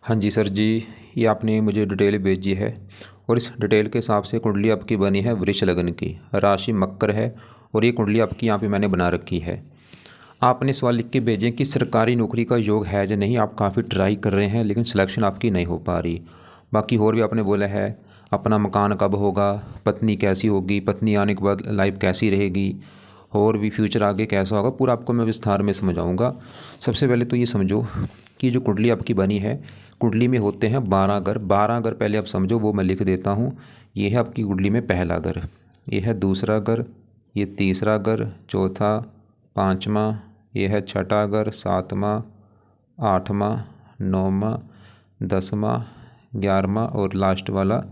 हाँ जी सर जी, ये आपने मुझे डिटेल भेजी है और इस डिटेल के हिसाब से कुंडली आपकी बनी है वृष लगन की, राशि मकर है और ये कुंडली आपकी यहाँ पे मैंने बना रखी है। आपने सवाल लिख के भेजें कि सरकारी नौकरी का योग है या नहीं। आप काफ़ी ट्राई कर रहे हैं लेकिन सिलेक्शन आपकी नहीं हो पा रही। बाकी और भी आपने बोला है अपना मकान कब होगा, पत्नी कैसी होगी, पत्नी आने के बाद लाइफ कैसी रहेगी, और भी फ्यूचर आगे कैसा होगा, पूरा आपको मैं विस्तार में समझाऊंगा। सबसे पहले तो ये समझो कि जो कुंडली आपकी बनी है, कुंडली में होते हैं 12 घर। 12 घर पहले आप समझो, वो मैं लिख देता हूँ। ये है आपकी कुंडली में पहला घर, ये है दूसरा घर, ये तीसरा घर, चौथा, पाँचवा, ये है छठा घर, सातवां, आठवां, नौवां, 10वां, 11वां और लास्ट वाला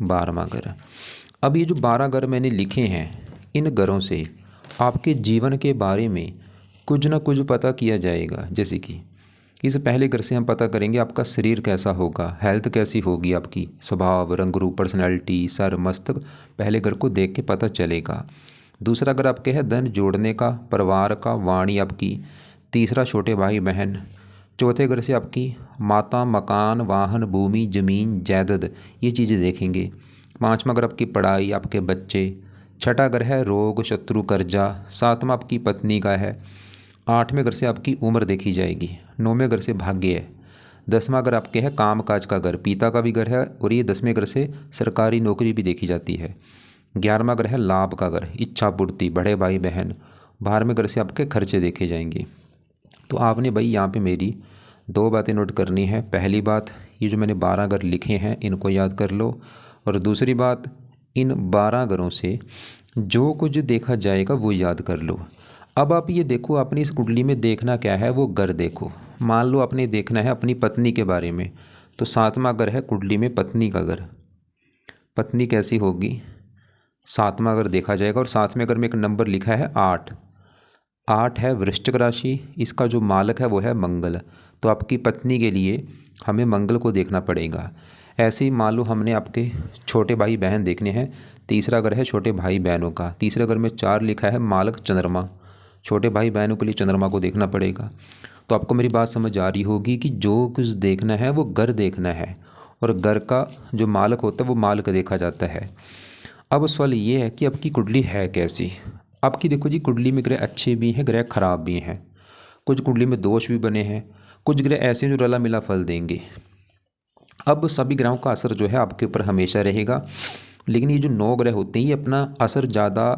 12वां घर। अब ये जो 12 घर मैंने लिखे हैं, इन घरों से आपके जीवन के बारे में कुछ ना कुछ पता किया जाएगा। जैसे कि इस पहले घर से हम पता करेंगे आपका शरीर कैसा होगा, हेल्थ कैसी होगी, आपकी स्वभाव, रंग रूप, पर्सनैलिटी, सर, मस्तक, पहले घर को देख के पता चलेगा। दूसरा घर आपके है धन जोड़ने का, परिवार का, वाणी आपकी। तीसरा छोटे भाई बहन। चौथे घर से आपकी माता, मकान, वाहन, भूमि, जमीन, जायदाद, ये चीज़ें देखेंगे। पाँचवा घर आपकी पढ़ाई, आपके बच्चे। छठा घर है रोग, शत्रु, कर्जा। सातवां आपकी पत्नी का है। आठवें घर से आपकी उम्र देखी जाएगी। नौवें घर से भाग्य है। 10वां घर आपके है काम काज का घर, पिता का भी घर है, और ये 10वें घर से सरकारी नौकरी भी देखी जाती है। 11वां घर है लाभ का घर, इच्छा पूर्ति, बड़े भाई बहन। 12वें घर से आपके खर्चे देखे जाएंगे। तो आपने भाई यहाँ पे मेरी दो बातें नोट करनी है। पहली बात, ये जो मैंने 12 घर लिखे हैं इनको याद कर लो, और दूसरी बात, इन 12 घरों से जो कुछ देखा जाएगा वो याद कर लो। अब आप ये देखो, आपने इस कुंडली में देखना क्या है, वो घर देखो। मान लो आपने देखना है अपनी पत्नी के बारे में, तो 7वां घर है कुंडली में पत्नी का घर। पत्नी कैसी होगी, 7वां घर देखा जाएगा। और 7वें घर में एक नंबर लिखा है 8। 8 है वृश्चिक राशि, इसका जो मालक है वो है मंगल। तो आपकी पत्नी के लिए हमें मंगल को देखना पड़ेगा। ऐसे ही मान लो हमने आपके छोटे भाई बहन देखने हैं। तीसरा घर है छोटे भाई बहनों का। तीसरे घर में 4 लिखा है मालक चंद्रमा। छोटे भाई बहनों के लिए चंद्रमा को देखना पड़ेगा। तो आपको मेरी बात समझ आ रही होगी कि जो कुछ देखना है वो घर देखना है, और घर का जो मालक होता है वो मालक देखा जाता है। अब सवाल ये है कि आपकी कुंडली है कैसी। आपकी देखो जी, कुंडली में ग्रह अच्छे भी हैं, ग्रह खराब भी हैं। कुछ कुंडली में दोष भी बने हैं, कुछ ग्रह ऐसे हैं जो रला मिला फल देंगे। अब सभी ग्रहों का असर जो है आपके ऊपर हमेशा रहेगा, लेकिन ये जो 9 ग्रह होते हैं ये अपना असर ज़्यादा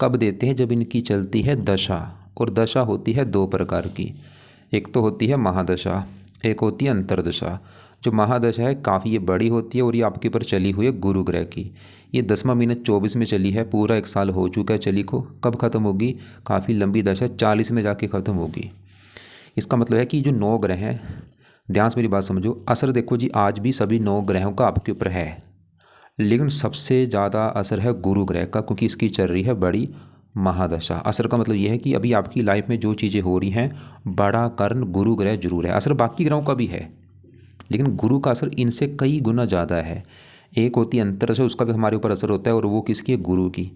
कब देते हैं, जब इनकी चलती है दशा। और दशा होती है 2 प्रकार की, एक तो होती है महादशा, एक होती है अंतर्दशा। जो महादशा है काफ़ी ये बड़ी होती है और ये आपके ऊपर चली हुई है गुरु ग्रह की। ये 10वां महीना 24 में चली है, पूरा 1 साल हो चुका है चली को। कब ख़त्म होगी, काफ़ी लंबी दशा, 40 में जाके ख़त्म होगी। इसका मतलब है कि जो 9 ग्रह हैं, ध्यान से मेरी बात समझो, असर देखो जी आज भी सभी 9 ग्रहों का आपके ऊपर है, लेकिन सबसे ज़्यादा असर है गुरु ग्रह का, क्योंकि इसकी चल रही है बड़ी महादशा। असर का मतलब यह है कि अभी आपकी लाइफ में जो चीज़ें हो रही हैं, बड़ा कारण गुरु ग्रह जरूर है। असर बाकी ग्रहों का भी है, लेकिन गुरु का असर इनसे कई गुना ज़्यादा है। एक होती है अंतरदशा, उसका भी हमारे ऊपर असर होता है, और वो किसकी है, गुरु की।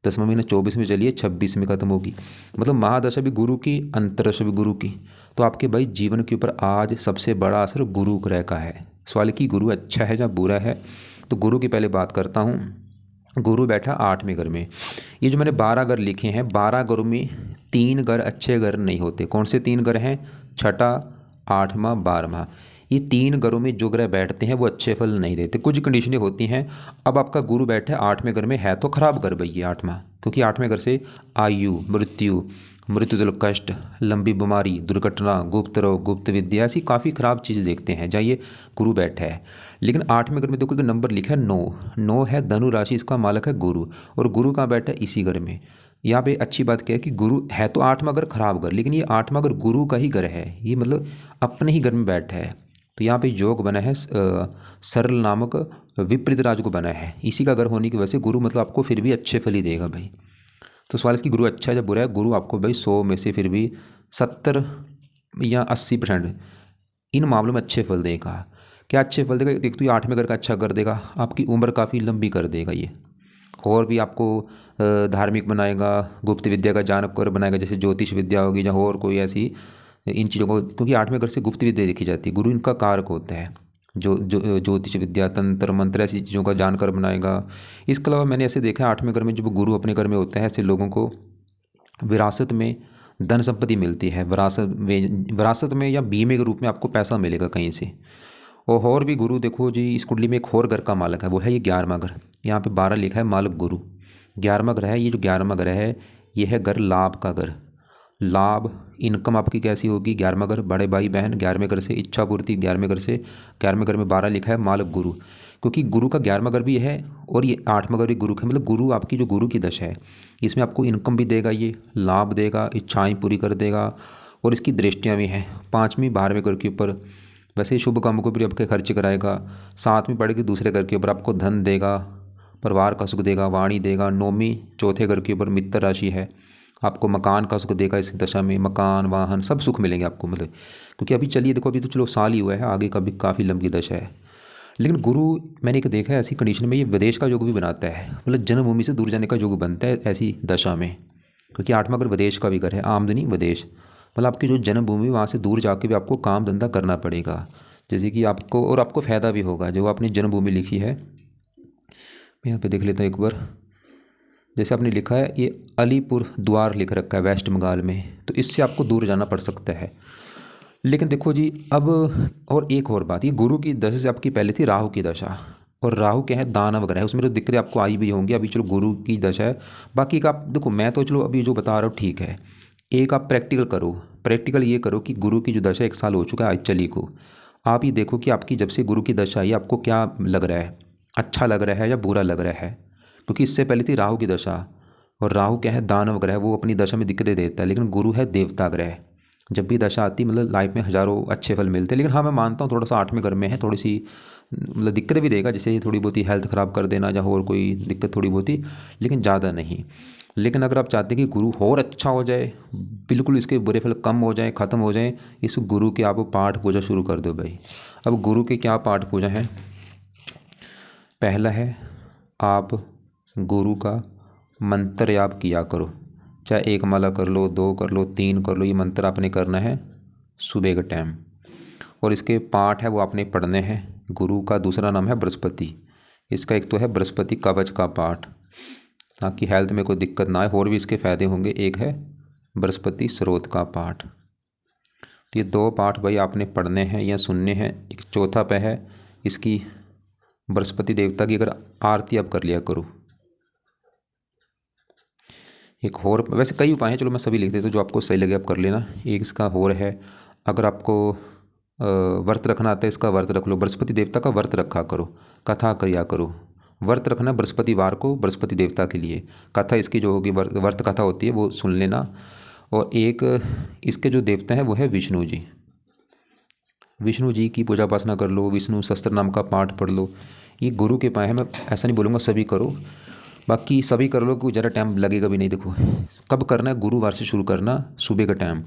10वां महीना 24 में चलिए, 26 में ख़त्म होगी। मतलब महादशा भी गुरु की, अंतरदशा भी गुरु की। तो आपके भाई जीवन के ऊपर आज सबसे बड़ा असर गुरु ग्रह का है। सवाल की गुरु अच्छा है या बुरा है, तो गुरु की पहले बात करता हूँ। गुरु बैठा 8वें घर में। ये जो मैंने 12 घर लिखे हैं, 12 घरों में 3 घर अच्छे घर नहीं होते। कौन से 3 घर हैं, छठा, 8वां, 12वां। ये 3 घरों में जो ग्रह बैठते हैं वो अच्छे फल नहीं देते, कुछ कंडीशनें होती हैं। अब आपका गुरु बैठा है 8वें घर में, है तो खराब घर भाई ये 8वां, क्योंकि 8वें घर से आयु, मृत्यु, मृत्युजल कष्ट, लंबी बीमारी, दुर्घटना, गुप्त रोग, गुप्त विद्या, ऐसी काफ़ी खराब चीज़ें देखते हैं जहाँ ये गुरु बैठा है। लेकिन 8वें घर में देखो कि नंबर लिखा है 9। 9 है धनु राशि, इसका मालक है गुरु, और गुरु कहाँ बैठा है, इसी घर में। यहाँ पे अच्छी बात क्या है कि गुरु है तो 8वां घर खराब घर, लेकिन ये 8वां घर गुरु का ही घर है, ये मतलब अपने ही घर में बैठा है। तो यहाँ पे योग बना है सरल नामक विपरीत राज को बना है, इसी का घर होने की वजह से गुरु मतलब आपको फिर भी अच्छे फल ही देगा भाई। तो सवाल कि गुरु अच्छा है या बुरा है, गुरु आपको भाई 100 में से फिर भी 70 या 80% इन मामलों में अच्छे फल देगा। क्या अच्छे फल देगा, एक तो ये 8वें घर का अच्छा कर देगा, आपकी उम्र काफ़ी लंबी कर देगा ये, और भी आपको धार्मिक बनाएगा, गुप्त विद्या का जानकर बनाएगा, जैसे ज्योतिष विद्या होगी या और कोई ऐसी इन चीज़ों को, क्योंकि 8वें घर से गुप्त विद्या देखी जाती है, गुरु इनका कारक होता है। ज्योतिष विद्या, तंत्र मंत्र, ऐसी चीज़ों का जानकर बनाएगा। इसके अलावा मैंने ऐसे देखा है 8वें घर में जब गुरु अपने घर में होते हैं, ऐसे लोगों को विरासत में धन संपत्ति मिलती है। विरासत में या बीमे के रूप में आपको पैसा मिलेगा कहीं से। और भी गुरु देखो जी, इस कुंडली में एक और घर का मालक है, वो है ये 11वां घर। यहाँ पे 12 लिखा है मालक गुरु, 11वां घर है। ये जो 11वां घर है, ये है घर लाभ का घर। लाभ, इनकम आपकी कैसी होगी? 11वां घर, बड़े भाई बहन 11वें घर से, इच्छा पूर्ति 11वें घर से। 11वें घर में 12 लिखा है मालक गुरु, क्योंकि गुरु का 11वां घर भी है और ये 8वां घर भी गुरु का, मतलब गुरु आपकी जो गुरु की दशा है, इसमें आपको इनकम भी देगा, ये लाभ देगा, इच्छाएं पूरी कर देगा। और इसकी दृष्टियाँ भी हैं 5वीं 12वें घर के ऊपर। वैसे शुभ कामों को भी आपके खर्च कराएगा। 7वीं पड़ेगी दूसरे घर के ऊपर, आपको धन देगा, परिवार का सुख देगा, वाणी देगा। 9वीं चौथे घर के ऊपर मित्र राशि है, आपको मकान का सुख देगा। इस दशा में मकान, वाहन, सब सुख मिलेंगे आपको, मतलब क्योंकि अभी चलिए देखो, अभी तो चलो साल ही हुआ है, आगे का भी काफ़ी लंबी दशा है। लेकिन गुरु मैंने एक देखा है ऐसी कंडीशन में, ये विदेश का योग भी बनाता है, मतलब जन्मभूमि से दूर जाने का योग बनता है ऐसी दशा में, क्योंकि 8वां घर विदेश का भी घर है। आमदनी विदेश, मतलब आपकी जो जन्मभूमि वहाँ से दूर जाके भी आपको काम धंधा करना पड़ेगा, जैसे कि आपको, और आपको फ़ायदा भी होगा। जो आपने जन्मभूमि लिखी है, मैं यहाँ पे देख लेता हूँ एक बार। जैसे आपने लिखा है ये अलीपुर द्वार लिख रखा है वेस्ट बंगाल में, तो इससे आपको दूर जाना पड़ सकता है। लेकिन देखो जी, अब और एक और बात, ये गुरु की दशा से आपकी पहले थी राहु की दशा, और राहु क्या है? दानव ग्रह है, उसमें तो दिक्कतें आपको आई भी होंगी। अभी चलो गुरु की दशा है, बाकी का आप देखो, मैं तो चलो अभी जो बता रहा हूँ ठीक है। एक आप प्रैक्टिकल करो, प्रैक्टिकल ये करो कि गुरु की जो दशा 1 साल हो चुका है आज चली को, आप ये देखो कि आपकी जब से गुरु की दशा आई आपको क्या लग रहा है, अच्छा लग रहा है या बुरा लग रहा है। क्योंकि इससे पहले थी राहु की दशा, और राहु क्या है? दानव ग्रह, वो अपनी दशा में दिक्कतें देता है। लेकिन गुरु है देवता ग्रह, जब भी दशा आती मतलब लाइफ में हज़ारों अच्छे फल मिलते हैं। लेकिन हाँ, मैं मानता हूँ थोड़ा सा 8वें घर में है, थोड़ी सी मतलब दिक्कतें भी देगा, जैसे थोड़ी बहुत ही हेल्थ ख़राब कर देना या और कोई दिक्कत थोड़ी बहुत ही, लेकिन ज़्यादा नहीं। लेकिन अगर आप चाहते हैं कि गुरु और अच्छा हो जाए, बिल्कुल इसके बुरे फल कम हो जाए, ख़त्म हो जाए, इस गुरु के आप पाठ पूजा शुरू कर दो भाई। अब गुरु के क्या पाठ पूजा है? पहला है, आप गुरु का मंत्र आप किया करो, चाहे 1 माला कर लो, 2 कर लो, 3 कर लो। ये मंत्र आपने करना है सुबह के टाइम, और इसके पाठ है वो आपने पढ़ने हैं। गुरु का दूसरा नाम है बृहस्पति, इसका एक तो है बृहस्पति कवच का पाठ, ताकि हेल्थ में कोई दिक्कत ना आए, और भी इसके फ़ायदे होंगे। एक है बृहस्पति स्रोत का पाठ, तो ये 2 पाठ भाई आपने पढ़ने हैं या सुनने हैं। एक चौथा पे है इसकी बृहस्पति देवता की अगर आरती आप कर लिया करो। एक और, वैसे कई उपाय हैं, चलो मैं सभी लिख देता हूँ, जो आपको सही लगे आप कर लेना। एक इसका और है, अगर आपको व्रत रखना आता है, इसका व्रत रख लो, बृहस्पति देवता का व्रत रखा करो, कथा किया करो। व्रत रखना बृहस्पतिवार को बृहस्पति देवता के लिए, कथा इसकी जो होगी व्रत कथा होती है वो सुन लेना। और एक इसके जो देवता हैं वो है विष्णु जी, विष्णु जी की पूजा उपासना कर लो, विष्णु सहस्त्र नाम का पाठ पढ़ लो। ये गुरु के पाए हैं, मैं ऐसा नहीं बोलूँगा सभी करो, बाकी सभी कर लो, कोई ज़रा टाइम लगेगा भी नहीं। देखो कब करना है, गुरुवार से शुरू करना, सुबह का टाइम।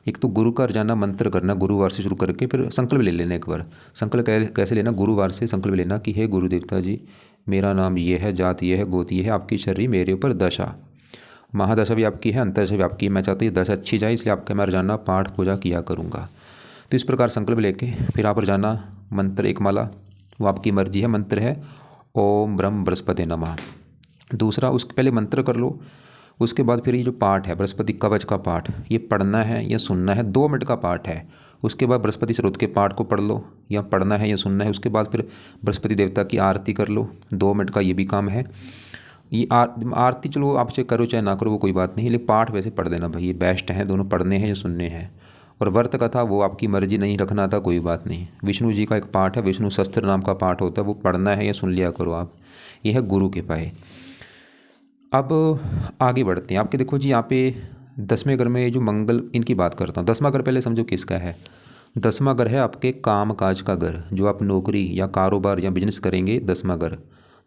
एक तो गुरु का रोजाना मंत्र करना गुरुवार से शुरू करके, फिर संकल्प ले लेना एक बार। संकल्प कैसे लेना? गुरुवार से संकल्प लेना कि हे गुरु देवता जी, मेरा नाम ये है, जात ये है, गोत ये है, आपकी शरीर मेरे ऊपर दशा, महादशा भी आपकी है, अंतरदशा भी आपकी है, मैं चाहता हूँ ये दशा अच्छी जाए, इसलिए आपका मैं रोजाना पाठ पूजा किया करूँगा। तो इस प्रकार संकल्प लेके फिर आप रोजाना मंत्र 1 माला, वो आपकी मर्जी है, मंत्र है ओम ब्रह्म बृहस्पति नमः। दूसरा, उसके पहले मंत्र कर लो, उसके बाद फिर ये जो पाठ है बृहस्पति कवच का पाठ, ये पढ़ना है या सुनना है। 2 मिनट का पाठ है। उसके बाद बृहस्पति स्रोत के पाठ को पढ़ लो, या पढ़ना है या सुनना है। उसके बाद फिर बृहस्पति देवता की आरती कर लो, 2 मिनट का ये भी काम है। ये आरती चलो आप चाहे करो चाहे ना करो वो कोई बात नहीं, लेकिन पाठ वैसे पढ़ देना भाई, ये बेस्ट है, दोनों पढ़ने हैं या सुनने हैं। और व्रत कथा वो आपकी मर्जी, नहीं रखना था कोई बात नहीं। विष्णु जी का एक पाठ है, विष्णु सहस्त्र नाम का पाठ होता है, वो पढ़ना है या सुन लिया करो आप। ये है गुरु के पाए। अब आगे बढ़ते हैं। आपके देखो जी, यहाँ पे 10वें घर में जो मंगल, इनकी बात करता हूँ। 10वां घर पहले समझो किसका है। 10वां घर है आपके काम काज का घर, जो आप नौकरी या कारोबार या बिजनेस करेंगे, 10वां घर।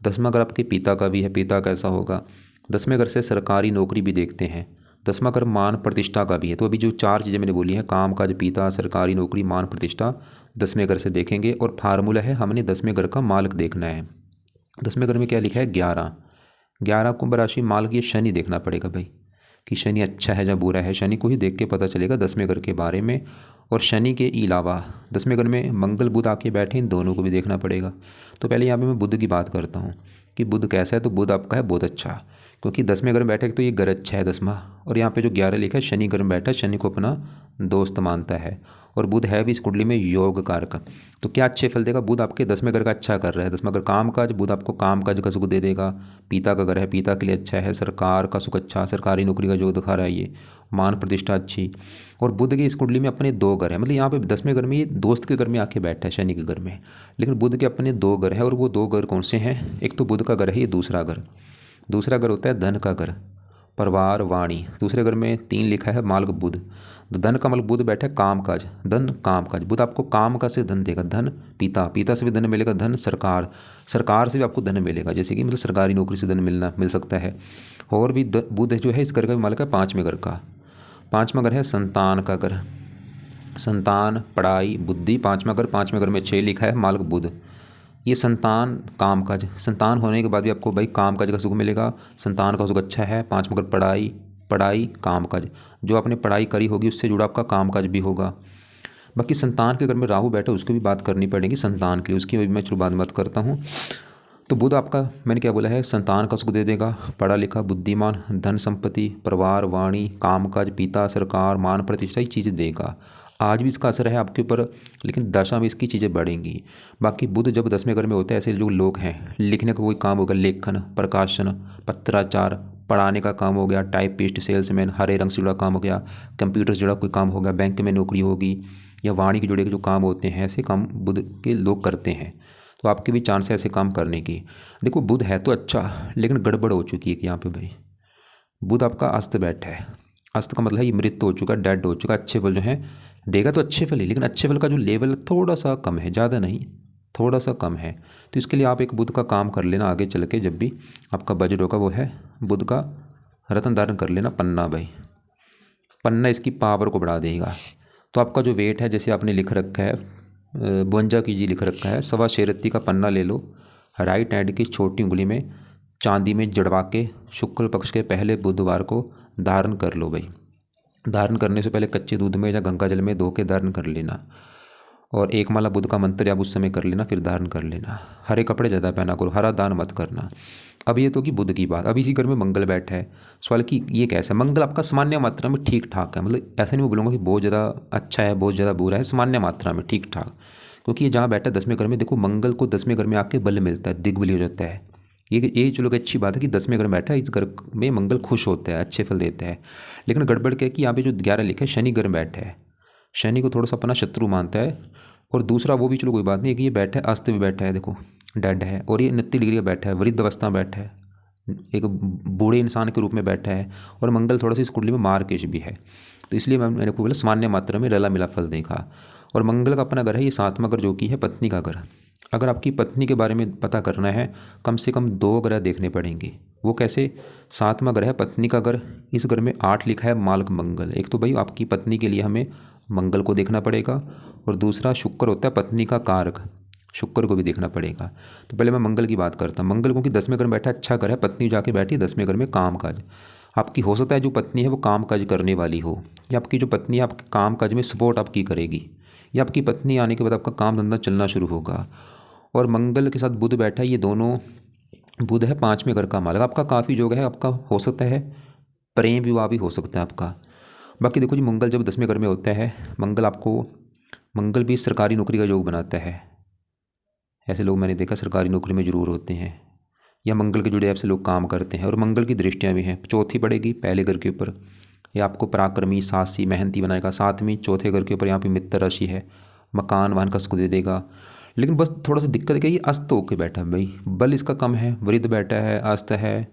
10वां घर आपके पिता का भी है, पिता कैसा होगा। 10वें घर से सरकारी नौकरी भी देखते हैं। 10वां घर मान प्रतिष्ठा का भी है। तो अभी जो 4 चीज़ें मैंने बोली हैं, काम काज, पिता, सरकारी नौकरी, मान प्रतिष्ठा, 10वें घर से देखेंगे। और फार्मूला है, हमने 10वें घर का मालिक देखना है। 10वें घर में क्या लिखा है? 11 कुंभ राशि मालिक, ये शनि देखना पड़ेगा भाई। कि शनि अच्छा है या बुरा है, शनि को ही देख के पता चलेगा 10वें घर के बारे में। और शनि के अलावा 10वें घर में मंगल बुध आके बैठे, इन दोनों को भी देखना पड़ेगा। तो पहले यहाँ पे मैं बुध की बात करता हूँ कि बुध कैसा है। तो बुध आपका है बहुत अच्छा, क्योंकि 10वें घर में बैठे तो ये घर अच्छा है 10वां। और यहाँ पे जो 11 लिखा है शनि घर में बैठा है, शनि को अपना दोस्त मानता है। और बुध है भी इस कुंडली में योग कारक। तो क्या अच्छे फल देगा, बुध आपके 10वें घर का अच्छा कर रहा है। 10वां घर काम काज, बुध आपको काम काज का सुख दे देगा। पिता का घर है, पिता के लिए अच्छा है। सरकार का सुख अच्छा, सरकारी नौकरी का योग दिखा रहा है ये। मान प्रतिष्ठा अच्छी। और बुध की इस कुंडली में अपने 2 घर है, मतलब यहाँ पे 10वें घर में ये दोस्त के घर में आके बैठा है शनि के घर में। लेकिन बुध के अपने 2 घर है, और वो 2 घर कौन से हैं, एक तो बुध का घर है ये दूसरा घर। दूसरा घर होता है धन का घर, परिवार वाणी। दूसरे घर में 3 लिखा है मालक बुध। तो धन का मालक बुध बैठा है काम काज, धन काम काज। बुध आपको काम का से धन देगा, धन पिता, पिता से भी धन मिलेगा, धन सरकार, सरकार से भी आपको धन मिलेगा, जैसे कि मतलब सरकारी नौकरी से धन मिल सकता है। और भी बुध जो है इस घर का भी मालिक है 5वें घर का। 5वां घर है संतान का घर, संतान पढ़ाई बुद्धि। 5वां घर, 5वें घर में 6 लिखा है मालक बुध। ये संतान काम काज, संतान होने के बाद भी आपको भाई काम काज का सुख मिलेगा, संतान का सुख अच्छा है। 5वां घर पढ़ाई, पढ़ाई काम काज, जो आपने पढ़ाई करी होगी उससे जुड़ा आपका काम काज भी होगा। बाकी संतान के घर में राहु बैठा, उसकी भी बात करनी पड़ेगी संतान की, उसकी भी मैं शुरुआत मत करता हूँ। तो बुध आपका मैंने क्या बोला है, संतान का सुख दे देगा, पढ़ा लिखा बुद्धिमान, धन संपत्ति, परिवार वाणी, कामकाज, पिता, सरकार, मान प्रतिष्ठा, ये चीज़ें देगा। आज भी इसका असर है आपके ऊपर, लेकिन दशा में इसकी चीज़ें बढ़ेंगी। बाकी बुध जब 10वें घर में होता है, ऐसे जो लोग हैं, लिखने का कोई काम होगा, लेखन, प्रकाशन, पत्राचार, पढ़ाने का काम हो गया, टाइपिस्ट, सेल्समैन, हरे रंग से जुड़ा काम हो गया, कंप्यूटर से जुड़ा कोई काम हो गया, बैंक में नौकरी होगी, या वाणी के जुड़े जो काम होते हैं, ऐसे काम बुध के लोग करते हैं। तो आपके भी चांस है ऐसे काम करने की। देखो बुध है तो अच्छा, लेकिन गड़बड़ हो चुकी है कि यहाँ पे भाई बुध आपका अस्त बैठा है। अस्त का मतलब है ये मृत हो चुका, डेड हो चुका। अच्छे फल जो है देगा तो अच्छे फल ही, लेकिन अच्छे फल का जो लेवल थोड़ा सा कम है, ज़्यादा नहीं, थोड़ा सा कम है। तो इसके लिए आप एक बुध का काम कर लेना आगे चल के, जब भी आपका बजट होगा, वो है बुध का रत्न धारण कर लेना, पन्ना भाई। पन्ना इसकी पावर को बढ़ा देगा। तो आपका जो वेट है, जैसे आपने लिख रखा है 52 kg लिख रखा है, 1.25 रत्ती का पन्ना ले लो, राइट हैंड की छोटी उंगली में चांदी में जड़वा के शुक्ल पक्ष के पहले बुधवार को धारण कर लो भाई। धारण करने से पहले कच्चे दूध में या गंगा जल में धो के धारण कर लेना। और 1 माला बुध का मंत्र आप उस समय कर लेना, फिर धारण कर लेना। हरे कपड़े ज़्यादा पहना करो, हरा दान मत करना। अब ये तो कि बुध की बात। अब इसी घर में मंगल बैठा है। सवाल कि ये कैसा, मंगल आपका सामान्य मात्रा में ठीक ठाक है, मतलब ऐसा नहीं मैं बोलूँगा कि बहुत ज़्यादा अच्छा है, बहुत ज़्यादा बुरा है, सामान्य मात्रा में ठीक ठाक। क्योंकि ये जहाँ बैठा है 10वें घर में, देखो मंगल को 10वें घर में आके बल मिलता है, दिग्बली हो जाता है। ये चलो कि अच्छी बात है कि 10वें घर में बैठा है, इस घर में मंगल खुश होता है, अच्छे फल देता है। लेकिन गड़बड़ क्या है कि यहाँ पे जो 11 लिखा है शनि घर में बैठा है, शनि को थोड़ा सा अपना शत्रु मानता है। और दूसरा वो भी चलो कोई बात नहीं है कि ये बैठा है, अस्त भी बैठा है, देखो डेड है। और ये 29 डिग्री का बैठा है, वृद्ध अवस्था में बैठा है, एक बूढ़े इंसान के रूप में बैठा है। और मंगल थोड़ा सा इस कुंडली में मार्केश भी है, तो इसलिए मैंने को बोला सामान्य मात्रा में रला मिला फल देखा। और मंगल का अपना घर है ये 7वां घर, जो कि है पत्नी का घर। अगर आपकी पत्नी के बारे में पता करना है, कम से कम 2 ग्रह देखने पड़ेंगे। वो कैसे, 7वां घर है पत्नी का घर, इस घर में 8 लिखा है मालक मंगल। एक तो भाई आपकी पत्नी के लिए हमें मंगल को देखना पड़ेगा, और दूसरा शुक्र होता है पत्नी का कारक, शुक्र को भी देखना पड़ेगा। तो पहले मैं मंगल की बात करता हूँ। मंगल क्योंकि 10वें घर में बैठा, अच्छा घर है, पत्नी जाके बैठी 10वें घर में काम काज। आपकी हो सकता है जो पत्नी है वो काम काज करने वाली हो, या आपकी जो पत्नी है आपके काम काज में सपोर्ट आपकी करेगी, या आपकी पत्नी आने के बाद आपका काम धंधा चलना शुरू होगा। और मंगल के साथ बुध बैठा है, ये दोनों, बुध है 5वें घर का मालक, आपका काफ़ी योग है, आपका हो सकता है प्रेम विवाह भी हो सकता है आपका। बाकी देखो जी मंगल जब 10वें घर में होता है, मंगल भी सरकारी नौकरी का योग बनाता है। ऐसे लोग मैंने देखा सरकारी नौकरी में ज़रूर होते हैं, या मंगल के जुड़े ऐसे लोग काम करते हैं। और मंगल की दृष्टियाँ भी हैं, चौथी पड़ेगी पहले घर के ऊपर, ये आपको पराक्रमी, साहसी, मेहनती बनाएगा। 7वीं चौथे घर के ऊपर यहाँ पे मित्र राशि है, मकान वाहन का सुख दे देगा। लेकिन बस थोड़ा सा दिक्कत क्या है, ये अस्त होके बैठा है भाई, बल इसका कम है, वृद्ध बैठा है, अस्त है।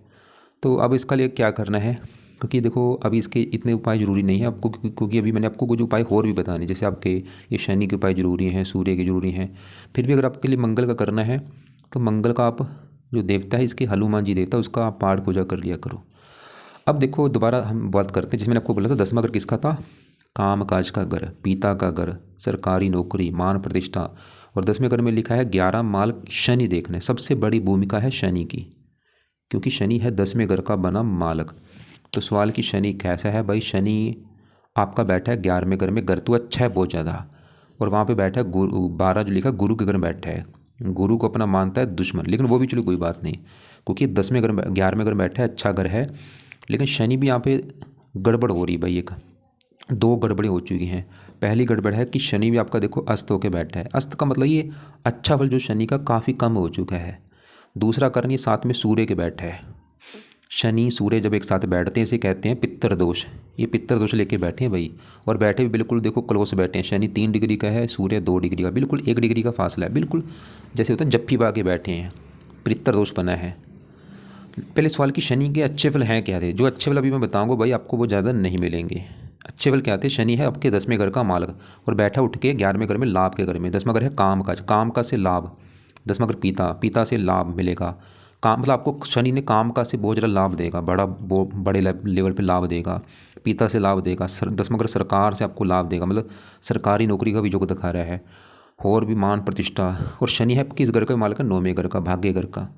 तो अब इसका लिए क्या करना है, क्योंकि देखो अभी इसके इतने उपाय ज़रूरी नहीं है आपको, क्योंकि अभी मैंने आपको कुछ उपाय और भी बताने, जैसे आपके ये शनि के उपाय ज़रूरी हैं, सूर्य के ज़रूरी हैं। फिर भी अगर आपके लिए मंगल का करना है, तो मंगल का आप जो देवता है इसके हनुमान जी देवता, उसका आप पाठ पूजा कर लिया करो। अब देखो दोबारा हम बात करते हैं, जिसमें मैंने आपको बोला था 10वां घर किसका था, काम काज का घर, पिता का घर, सरकारी नौकरी, मान प्रतिष्ठा। और 10वें घर में लिखा है 11 माल शनि देखने, सबसे बड़ी भूमिका है शनि की, क्योंकि शनि है 10वें घर का बना मालक। तो सवाल कि शनि कैसा है भाई। शनि आपका बैठा है 11वें घर में, घर तो अच्छा है बहुत ज़्यादा, और वहाँ पे बैठा है गुरु, 12 जो लिखा गुरु के घर में बैठा है। गुरु को अपना मानता है दुश्मन, लेकिन वो भी चलो कोई बात नहीं, क्योंकि 10वें घर में 11वें घर में बैठा है, अच्छा घर है। लेकिन शनि भी यहाँ पे गड़बड़ हो रही भाई। एक दो गड़बड़ें हो चुकी हैं। पहली गड़बड़ है कि शनि भी आपका देखो अस्त होकर बैठा है। अस्त का मतलब ये अच्छा फल जो शनि का काफ़ी कम हो चुका है। दूसरा कारण ये साथ में सूर्य के बैठा है। शनि सूर्य जब एक साथ बैठते हैं इसे कहते हैं पित्तर दोष। ये पित्तर दोष लेके बैठे हैं भाई, और बैठे भी बिल्कुल देखो क्लोज बैठे हैं। शनि 3 डिग्री का है, सूर्य 2 डिग्री का, बिल्कुल 1 डिग्री का फासला है, बिल्कुल जैसे होता है जप्फी पा के बैठे हैं। पित्तर दोष बना है। पहले सवाल कि शनि के अच्छे फल हैं क्या थे। जो अच्छे फल अभी मैं बताऊंगा भाई आपको वो ज़्यादा नहीं मिलेंगे। अच्छे फल क्या थे। शनि है आपके 10वें घर का मालक, और बैठा उठ के 11वें घर में लाभ के घर में। 10वां घर है काम काज, काम का से लाभ। 10वां घर पिता, पिता से लाभ मिलेगा। काम मतलब आपको शनि ने काम का से बहुत ज़्यादा लाभ देगा, बड़े लेवल पे लाभ देगा, पिता से लाभ देगा। 10वां घर सरकार से आपको लाभ देगा, मतलब सरकारी नौकरी का भी योग दिखा रहा है, और भी मान प्रतिष्ठा। और शनि है किस घर का मालक है, 9वें घर का, भाग्य घर का।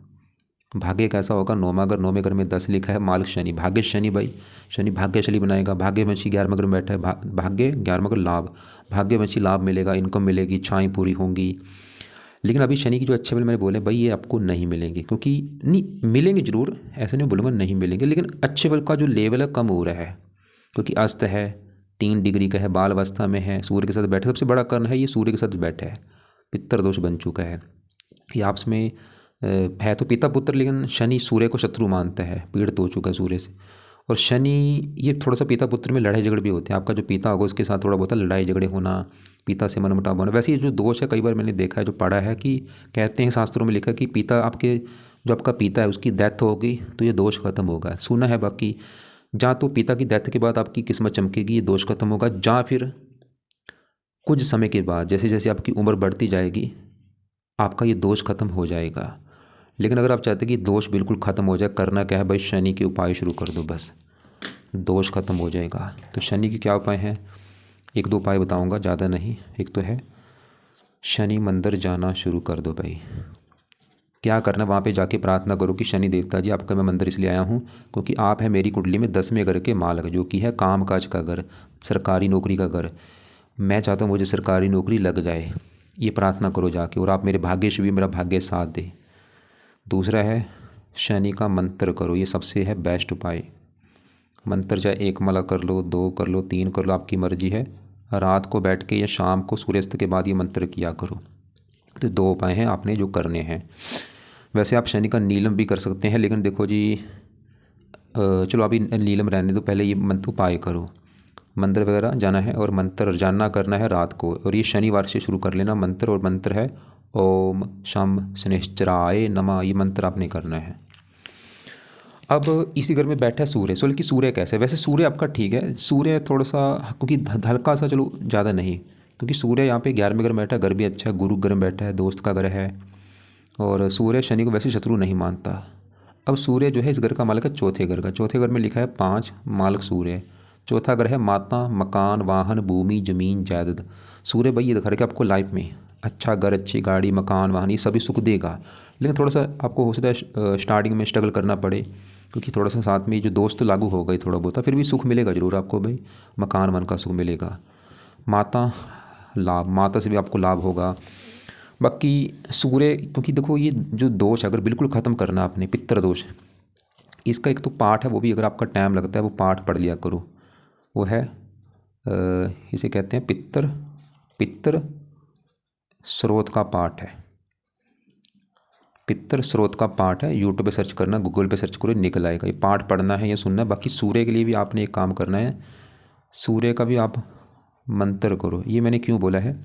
भाग्य कैसा होगा, 9वां घर, 9वें घर में 10 लिखा है, मालिक शनि, भाग्य शनि भाई। शनि भाग्यशाली बनाएगा। भाग्यवंशी 11वें घर में बैठा है, भाग्य 11वां घर लाभ, भाग्यवंशी लाभ मिलेगा, इनकम मिलेगी, इच्छाएं पूरी होंगी। लेकिन अभी शनि की जो अच्छे फल मैंने बोले भाई ये आपको नहीं मिलेंगे, क्योंकि नहीं मिलेंगे जरूर, ऐसे नहीं बोलूँगा नहीं मिलेंगे, लेकिन अच्छे फल का जो लेवल है कम हो रहा है, क्योंकि अस्त है 3 डिग्री का है, बाल अवस्था में है, सूर्य के साथ बैठे, सबसे बड़ा कारण है ये सूर्य के साथ बैठा है, पित्तर दोष बन चुका है। ये आपस में है तो पिता पुत्र, लेकिन शनि सूर्य को शत्रु मानता है, पीड़ित हो चुका है सूर्य से। और शनि ये थोड़ा सा पिता पुत्र में लड़ाई झगड़े भी होते हैं। आपका जो पिता होगा उसके साथ थोड़ा बहुत लड़ाई झगड़े होना, पिता से मनमुटाव होना। वैसे ये जो दोष है कई बार मैंने देखा है, जो पढ़ा है कि कहते हैं शास्त्रों में लिखा है कि पिता आपके जो आपका पिता है उसकी डेथ होगी तो ये दोष खत्म होगा, सुना है। बाकी जहाँ तो पिता की डेथ के बाद आपकी किस्मत चमकेगी, ये दोष खत्म होगा, जहाँ फिर कुछ समय के बाद जैसे जैसे आपकी उम्र बढ़ती जाएगी आपका ये दोष खत्म हो जाएगा। लेकिन अगर आप चाहते हैं कि दोष बिल्कुल ख़त्म हो जाए, करना क्या है भाई, शनि के उपाय शुरू कर दो, बस दोष खत्म हो जाएगा। तो शनि के क्या उपाय हैं, 1-2 उपाय बताऊंगा, ज़्यादा नहीं। एक तो है शनि मंदिर जाना शुरू कर दो भाई। क्या करना, वहाँ पे जाके प्रार्थना करो कि शनि देवता जी आपका मैं मंदिर इसलिए आया हूँ क्योंकि आप है मेरी कुंडली में 10वें घर के मालक, जो कि है काम काज का घर, सरकारी नौकरी का घर। मैं चाहता हूँ मुझे सरकारी नौकरी लग जाए, ये प्रार्थना करो जाके, और आप मेरे भाग्य से भी मेरा भाग्य साथ दे। दूसरा है शनि का मंत्र करो, ये सबसे है बेस्ट उपाय। मंत्र चाहे 1 माला कर लो, 2 कर लो, 3 कर लो, आपकी मर्जी है। रात को बैठ के या शाम को सूर्यास्त के बाद ये मंत्र किया करो। तो 2 उपाय हैं आपने जो करने हैं। वैसे आप शनि का नीलम भी कर सकते हैं, लेकिन देखो जी चलो अभी नीलम रहने दो, पहले ये मंत्र उपाय करो। मंदिर वगैरह जाना है और मंत्र जाना करना है रात को, और ये शनिवार से शुरू कर लेना मंत्र। और मंत्र है ओम शम शनिश्चराय नमः, ये मंत्र आपने करना है। अब इसी घर में बैठा है सूर्य। सोल कि सूर्य कैसे है, वैसे सूर्य आपका ठीक है, सूर्य थोड़ा सा क्योंकि हल्का सा, चलो ज़्यादा नहीं, क्योंकि सूर्य यहाँ पे 11वें घर में बैठा है, घर भी अच्छा है, गुरु घर में बैठा है, दोस्त का घर है, और सूर्य शनि को वैसे शत्रु नहीं मानता। अब सूर्य जो है इस घर का मालिक है 4थे घर का। 4थे घर में लिखा है 5 मालिक सूर्य। 4था घर है माता, मकान, वाहन, भूमि, जमीन, जायदाद। सूर्य भाई ये दिखा रहा है कि आपको लाइफ में अच्छा घर, अच्छी गाड़ी, मकान, वाहन, ये सभी सुख देगा, लेकिन थोड़ा सा आपको हो सकता है स्टार्टिंग में स्ट्रगल करना पड़े, क्योंकि थोड़ा सा साथ में जो दोस्त तो लागू होगा ही थोड़ा बहुत, फिर भी सुख मिलेगा जरूर आपको भाई, मकान मन का सुख मिलेगा। माता लाभ, माता से भी आपको लाभ होगा। बाकी सूर्य, क्योंकि देखो ये जो दोष अगर बिल्कुल ख़त्म करना आपने, पित्तर दोष, इसका एक तो पाठ है, वो भी अगर आपका टाइम लगता है वो पाठ पढ़ लिया करो। वो है इसे कहते हैं पित्तर पित्तर स्रोत का पाठ है। पित्तर स्रोत का पाठ है, यूट्यूब पे सर्च करना, गूगल पे सर्च करो, निकल आएगा। ये पाठ पढ़ना है, ये सुनना है। बाकी सूर्य के लिए भी आपने एक काम करना है, सूर्य का भी आप मंत्र करो। ये मैंने क्यों बोला है,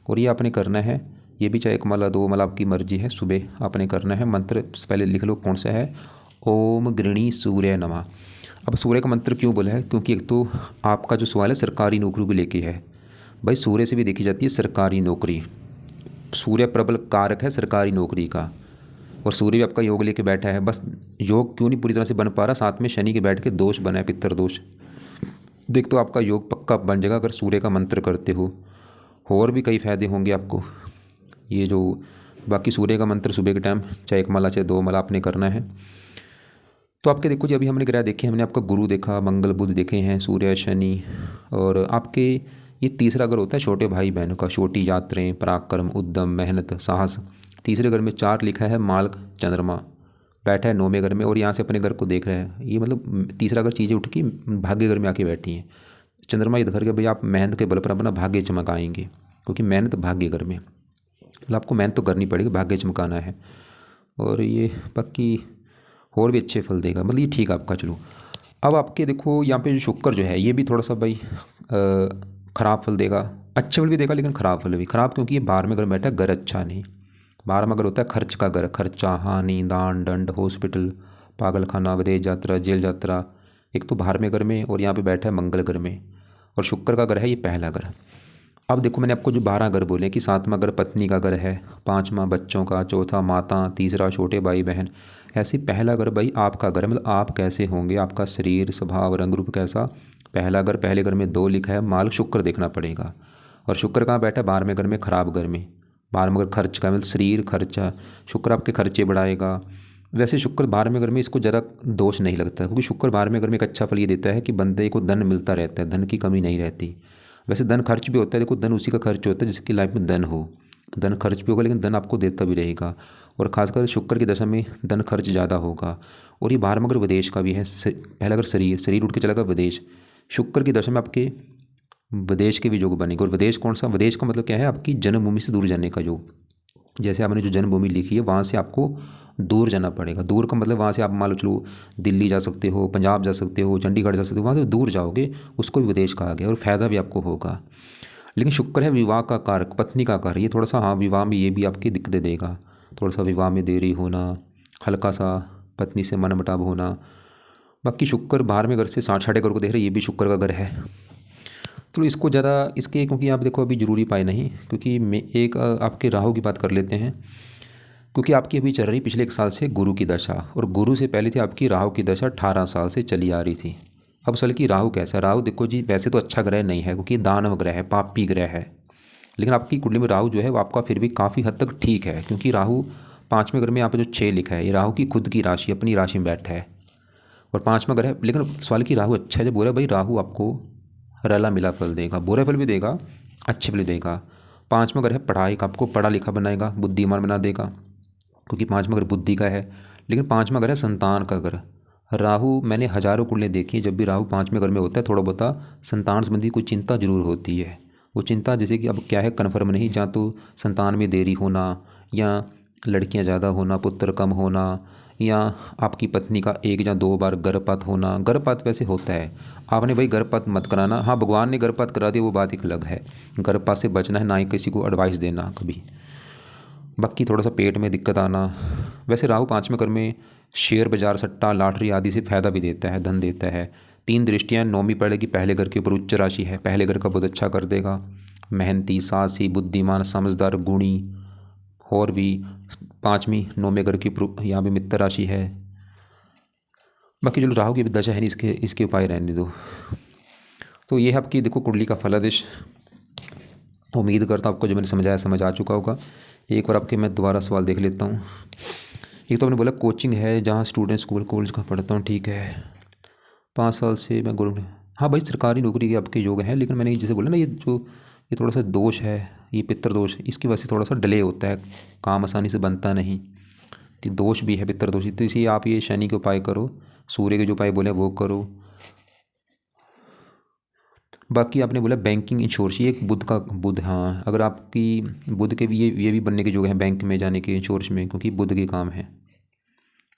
और ये आपने करना है, ये भी चाहे 1 माला 2 माला आपकी मर्जी है, सुबह आपने करना है। मंत्र पहले लिख लो कौन सा है, ओम गृणी सूर्य नमः। अब सूर्य का मंत्र क्यों बोला है, क्योंकि एक तो आपका जो सवाल है सरकारी नौकरी को लेके है भाई, सूर्य से भी देखी जाती है सरकारी नौकरी। सूर्य प्रबल कारक है सरकारी नौकरी का, और सूर्य भी आपका योग लेके बैठा है। बस योग क्यों नहीं पूरी तरह से बन पा रहा, साथ में शनि के बैठ के दोष बना है, पित्तर दोष। देख तो आपका योग पक्का बन जाएगा अगर सूर्य का मंत्र करते हो, और भी कई फायदे होंगे आपको। ये जो बाकी सूर्य का मंत्र सुबह के टाइम चाहे 1 माला चाहे 2 माला आपने करना है। तो आपके देखो जी, अभी हमने ग्रह देखे, हमने आपका गुरु देखा, मंगल बुध देखे हैं, सूर्य शनि, और आपके ये तीसरा घर होता है छोटे भाई बहनों का, छोटी यात्राएं, पराक्रम, उद्यम, मेहनत, साहस। तीसरे घर में 4 लिखा है, मालक चंद्रमा बैठा है 9वें घर में, और यहाँ से अपने घर को देख रहा है। ये मतलब तीसरा घर चीज़ें उठ की भाग्य घर में आके बैठी हैं। चंद्रमा ये घर के भाई आप मेहनत के बल पर अपना भाग्य चमकाएंगे, क्योंकि मेहनत भाग्य घर में, मतलब आपको मेहनत तो करनी पड़ेगी, भाग्य चमकाना है। और ये बाकी और भी अच्छे फल देगा, मतलब ये ठीक है आपका। चलो अब आपके देखो यहाँ पे जो शुक्र जो है ये भी थोड़ा सा भाई ख़राब फल देगा, अच्छे फल भी देगा लेकिन ख़राब फल भी। ख़राब क्योंकि ये 12वें घर में बैठा है, घर अच्छा नहीं। 12वां घर होता है खर्च का घर, खर्चा, हानि, दान दंड, हॉस्पिटल, पागलखाना, विदेश यात्रा, जेल यात्रा। एक तो 12वें घर में, और यहाँ पे बैठा है मंगल घर में, और शुक्र का घर है ये पहला घर। अब देखो मैंने आपको जो 12 घर बोले कि 7वां घर पत्नी का घर है, 5वां बच्चों का, चौथा माता, तीसरा छोटे भाई बहन। ऐसे पहला घर भाई आपका घर है, मतलब आप कैसे होंगे, आपका शरीर, स्वभाव, रंग रूप कैसा। पहला घर, पहले घर में 2 लिखा है, माल शुक्र देखना पड़ेगा। और शुक्र कहाँ बैठा है, 12वें घर में, खराब घर में। 12वां घर खर्च का, मतलब शरीर खर्चा, शुक्र आपके खर्चे बढ़ाएगा। वैसे शुक्र 12वें घर में इसको ज़रा दोष नहीं लगता, क्योंकि शुक्र 12वें घर में एक अच्छा फल ये देता है कि बंदे को धन मिलता रहता है, धन की कमी नहीं रहती। वैसे धन खर्च भी होता है, देखो धन उसी का खर्च होता है जिसकी लाइफ में धन हो। धन खर्च भी होगा लेकिन धन आपको देता भी रहेगा, और खासकर शुक्र की दशा में धन खर्च ज़्यादा होगा। और ये 12वां घर विदेश का भी है, पहला घर शरीर, शरीर उठ के चलेगा विदेश। शुक्र की दशा में आपके विदेश के भी योग बनेंगे। और विदेश कौन सा, विदेश का मतलब क्या है, आपकी जन्मभूमि से दूर जाने का योग। जैसे आपने जो जन्मभूमि लिखी है वहाँ से आपको दूर जाना पड़ेगा। दूर का मतलब वहाँ से आप मान लो चलो दिल्ली जा सकते हो, पंजाब जा सकते हो, चंडीगढ़ जा सकते हो, वहाँ से दूर जाओगे, उसको भी विदेश कहा गया, और फ़ायदा भी आपको होगा। लेकिन शुक्र है विवाह का कारक, पत्नी का कारक, ये थोड़ा सा हाँ विवाह में ये भी आपकी दिक्कतें देगा। थोड़ा सा विवाह में देरी होना, हल्का सा पत्नी से मनमुटाव होना। बाकी शुक्र 12वें घर से 6 घर को देख रहे, ये भी शुक्र का घर है। तो इसको ज़्यादा इसके, क्योंकि आप देखो अभी ज़रूरी पाए नहीं, क्योंकि मैं एक आपके राहु की बात कर लेते हैं। क्योंकि आपकी अभी चल रही पिछले 1 साल से गुरु की दशा, और गुरु से पहले थी आपकी राहु की दशा, 18 साल से चली आ रही थी। अब असल की राहु कैसा, राहु देखो जी वैसे तो अच्छा ग्रह नहीं है, क्योंकि दानव ग्रह है, पापी ग्रह है। लेकिन आपकी कुंडली में राहु जो है वो आपका फिर भी काफ़ी हद तक ठीक है, क्योंकि राहु 5वें घर में यहाँ पे जो 6 लिखा है, ये राहु की खुद की राशि, अपनी राशि में बैठा है, और 5वां घर है। लेकिन सवाल की राहु अच्छा है, जब बोल रहा भाई राहु आपको रला मिला फल देगा, बुरे फल भी देगा, अच्छे फल भी देगा। 5वां घर है पढ़ाई का, आपको पढ़ा लिखा बनाएगा, बुद्धिमान बना देगा, क्योंकि 5वां घर बुद्धि का है। लेकिन 5वां घर है संतान का घर। राहु मैंने हज़ारों कुंडलियाँ देखी हैं, जब भी राहु 5वें घर में होता है थोड़ा बहुत संतान संबंधी कोई चिंता जरूर होती है। वो चिंता जैसे कि अब क्या है कन्फर्म नहीं, जहाँ तो संतान में देरी होना, या लड़कियाँ ज़्यादा होना, पुत्र कम होना, या आपकी पत्नी का 1 या 2 बार गर्भपात होना। गर्भपात वैसे होता है, आपने भाई गर्भपात मत कराना। हाँ भगवान ने गर्भपात करा दिया वो बात एक अलग है, गर्भपात से बचना है, ना ही किसी को एडवाइस देना कभी। बाकी थोड़ा सा पेट में दिक्कत आना। वैसे राहु 5वें घर में शेयर बाजार, सट्टा, लॉटरी आदि से फ़ायदा भी देता है, धन देता है। 3 दृष्टियाँ 9वीं पड़ेगी, पहले घर के ऊपर उच्च राशि है, पहले घर का बहुत अच्छा कर देगा। मेहनती, साहसी, बुद्धिमान, समझदार, गुणी। और भी 5वीं 9वें घर की यहाँ पे मित्र राशि है। बाकी जो राहु की भी दशा है नहीं, इसके उपाय रहने दो। तो ये है आपकी देखो कुंडली का फलादेश। उम्मीद करता हूँ आपको जो मैंने समझाया समझ आ चुका होगा। एक बार आपके मैं दोबारा सवाल देख लेता हूँ। एक तो आपने बोला कोचिंग है जहाँ स्टूडेंट स्कूल कॉलेज का पढ़ता हूँ, ठीक है। 5 साल से मैं गवर्नमेंट, हाँ भाई सरकारी नौकरी के आपके योग हैं, लेकिन मैंने जैसे बोला ना ये थोड़ा सा दोष है, ये पितृ दोष, इसकी वजह से थोड़ा सा डिले होता है, काम आसानी से बनता नहीं। तो दोष भी है पितृ दोष, तो इसी आप ये शनि के उपाय करो, सूर्य के जो उपाय बोले वो करो। बाकी आपने बोला बैंकिंग इंश्योरेंस, ये एक बुध, हाँ अगर आपकी बुध के भी ये भी बनने के योग हैं, बैंक में जाने के, इंश्योरेंस में, क्योंकि बुध के काम है।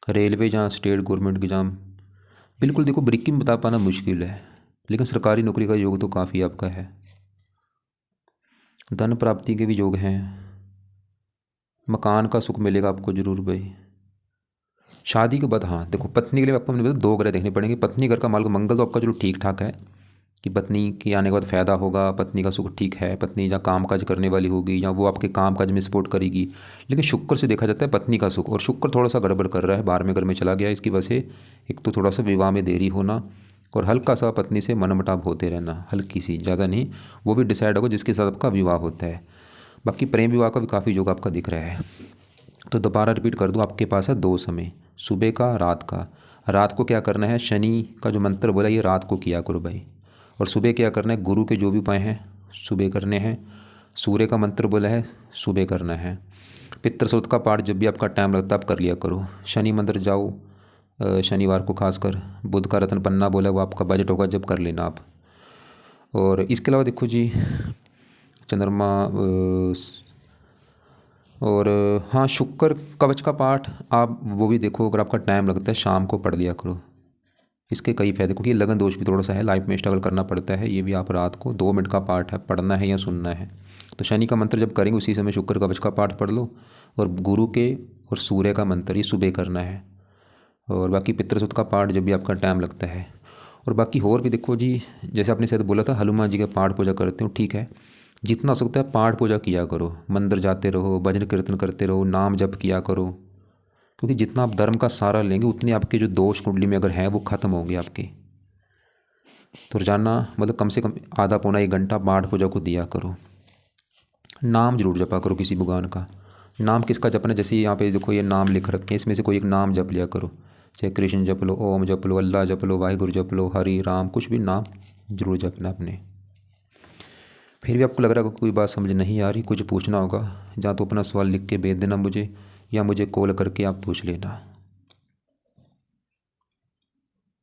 रेलवे जहाँ स्टेट गवर्नमेंट के एग्जाम, बिल्कुल देखो ब्रिकिंग बता पाना मुश्किल है, लेकिन सरकारी नौकरी का योग तो काफ़ी आपका है। धन प्राप्ति के भी योग हैं, मकान का सुख मिलेगा आपको जरूर भाई। शादी के बाद हाँ देखो पत्नी के लिए आपको मैंने 2 ग्रह देखने पड़ेंगे। पत्नी घर का माल मंगल तो आपका चलो ठीक ठाक है, कि पत्नी के आने के बाद फ़ायदा होगा, पत्नी का सुख ठीक है, पत्नी जहाँ काम काज करने वाली होगी या वो आपके काम काज में सपोर्ट करेगी। लेकिन शुक्र से देखा जाता है पत्नी का सुख, और शुक्र थोड़ा सा गड़बड़ कर रहा है, 12वें घर में चला गया। इसकी वजह से एक तो थोड़ा सा विवाह में देरी होना, और हल्का सा पत्नी से मनमुटाव होते रहना, हल्की सी, ज़्यादा नहीं। वो भी डिसाइड होगा जिसके साथ आपका विवाह होता है। बाकी प्रेम विवाह का भी काफ़ी योग आपका दिख रहा है। तो दोबारा रिपीट कर दूँ, आपके पास है 2 समय, सुबह का, रात का। रात को क्या करना है, शनि का जो मंत्र बोला ये रात को किया करो भाई। और सुबह क्या करना है, गुरु के जो भी उपाय हैं सुबह करने हैं। सूर्य का मंत्र बोला है सुबह करना है। पितृसूक्त का पाठ जब भी आपका टाइम लगता है आप कर लिया करो। शनि मंदिर जाओ शनिवार को खासकर। बुध का रत्न पन्ना बोला वो आपका बजट होगा जब कर लेना आप। और इसके अलावा देखो जी चंद्रमा और हाँ शुक्र कवच का पाठ आप वो भी देखो, अगर आपका टाइम लगता है शाम को पढ़ लिया करो। इसके कई फ़ायदे, क्योंकि लगन दोष भी थोड़ा सा है, लाइफ में स्ट्रगल करना पड़ता है। ये भी आप रात को 2 मिनट का पाठ है, पढ़ना है या सुनना है। तो शनि का मंत्र जब करेंगे उसी समय शुक्र कवच का पाठ पढ़ लो। और गुरु के और सूर्य का मंत्र ये सुबह करना है। और बाकी पितृसुत का पाठ जब भी आपका टाइम लगता है। और बाकी और भी देखो जी, जैसे आपने शायद बोला था हनुमान जी का पाठ पूजा करते हो, ठीक है। जितना हो सकता है पाठ पूजा किया करो, मंदिर जाते रहो, भजन कीर्तन करते रहो, नाम जप किया करो। क्योंकि जितना आप धर्म का सहारा लेंगे उतने आपके जो दोष कुंडली में अगर हैं वो ख़त्म होंगे आपके। तो रोजाना मतलब कम से कम आधा पौना 1 घंटा पाठ पूजा को दिया करो। नाम जरूर जपा करो किसी भगवान का। नाम किसका जपना, जैसे यहाँ पे देखो ये नाम लिख रखे हैं, इसमें से कोई एक नाम जप लिया करो। चाहे कृष्ण जप लो, ओम जप लो, अल्लाह जप लो, वाहिगुरु जप लो, हरि राम, कुछ भी नाम जरूर जपना अपने। फिर भी आपको लग रहा है कोई बात समझ नहीं आ रही, कुछ पूछना होगा, या तो अपना सवाल लिख के भेज देना मुझे, या मुझे कॉल करके आप पूछ लेना।